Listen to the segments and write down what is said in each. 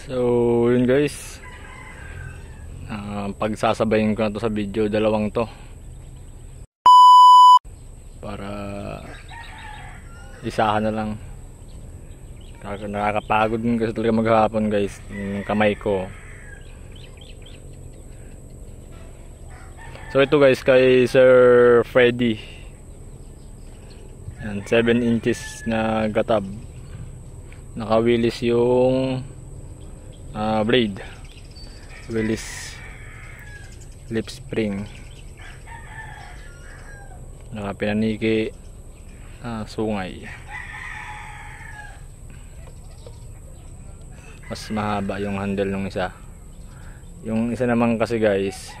So yun guys, pagsasabayin ko na to sa video, dalawang to para isahan na lang. Nakakapagod din kasi talaga maghapon guys, yung kamay ko. So ito guys, kay Sir Freddy, yan, 7 inches na gatab, nakawilis yung blade, Willis lip spring, nakapinaniki sungay. Mas mahaba yung handle ng isa. Yung isa naman kasi guys,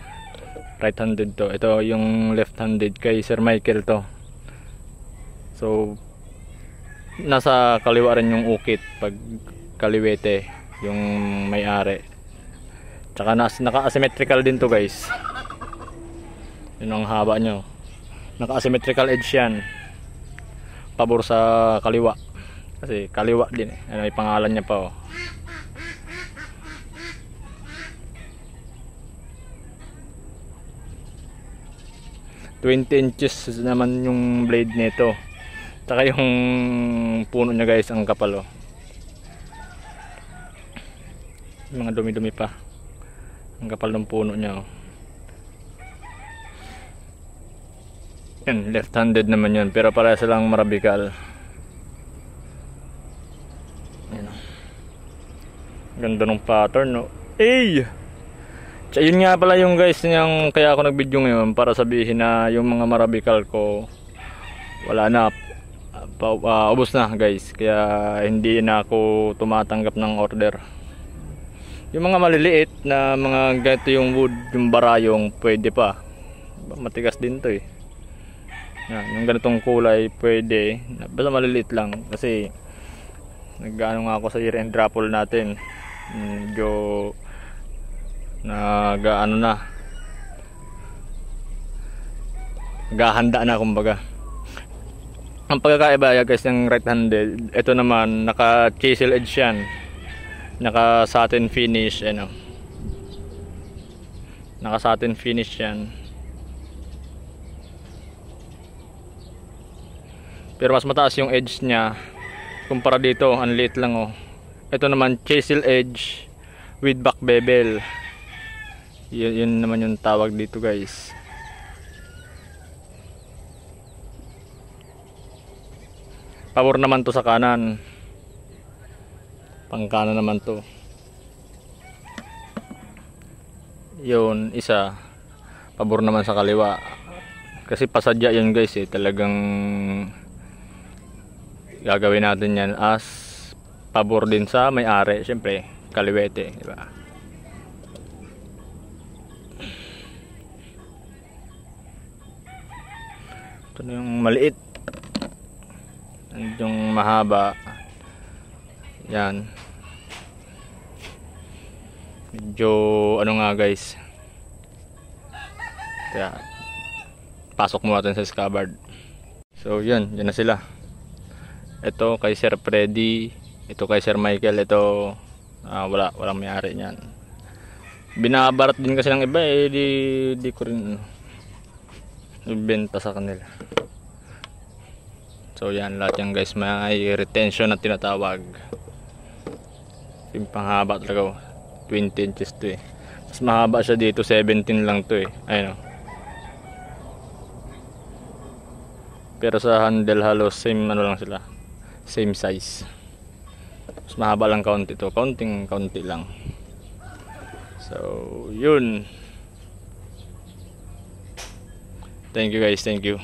right handed to. Ito yung left handed kay Sir Michael to. So nasa kaliwa rin yung ukit pag kaliwete yung may-ari. Tsaka naka-asymmetrical din to guys. Yun ang haba nyo. Naka-asymmetrical edge yan, pabor sa kaliwa. Kasi kaliwa din eh. Ano, may pangalan niya pa oh. $20 naman yung blade nito. Tsaka yung puno niya guys, ang kapal oh. Mga dumi-dumi pa. Ang kapal ng puno niya oh. Yan, left-handed naman yun, pero para silang marabikal. Yan oh. Ganda ng pattern no. Ay! So, yun nga pala yung guys, yung kaya ako nag-video ngayon, para sabihin na yung mga marabikal ko wala na, ubos na guys, kaya hindi na ako tumatanggap ng order. Yung mga maliliit na mga ganito yung wood, yung barayong, pwede pa, matigas din to eh. Yan, yung ganitong kulay pwede, basta maliliit lang, kasi nag-ano nga ako sa year-end raffle natin, medyo nag-ano na, naghahanda na kumbaga. Ang pagkakaiba guys ng right handed, ito naman naka chisel edge yan, naka satin finish, ano, naka satin finish yan, pero mas mataas yung edge nya kumpara dito, ang liit lang oh. Ito naman chisel edge with back bevel. Yun naman yung tawag dito guys. Pabor naman to sa kanan, pang kanan naman to. Yun isa, pabor naman sa kaliwa, kasi pasadya yun guys eh. Talagang gagawin natin yan as pabor din sa may-ari, syempre kaliwete, diba? Ito na yung maliit, yung mahaba. Yan, medyo ano nga guys, kaya pasok mo natin sa scabbard. So yan na sila. Ito kay Sir Freddy, ito kay Sir Michael. Ito walang may-ari niyan. Binabarat din kasi ng iba eh, di ko rin ibenta sa kanila. So yan, lahat yan guys, may retention na tinatawag. Yung panghaba talaga, 20 inches to eh. Mas mahaba siya dito, 17 lang to eh. Ayun oh. Pero sa handle halos same ano lang sila, same size. Mas mahaba lang kaunti to, kaunti lang. So yun, thank you guys, thank you.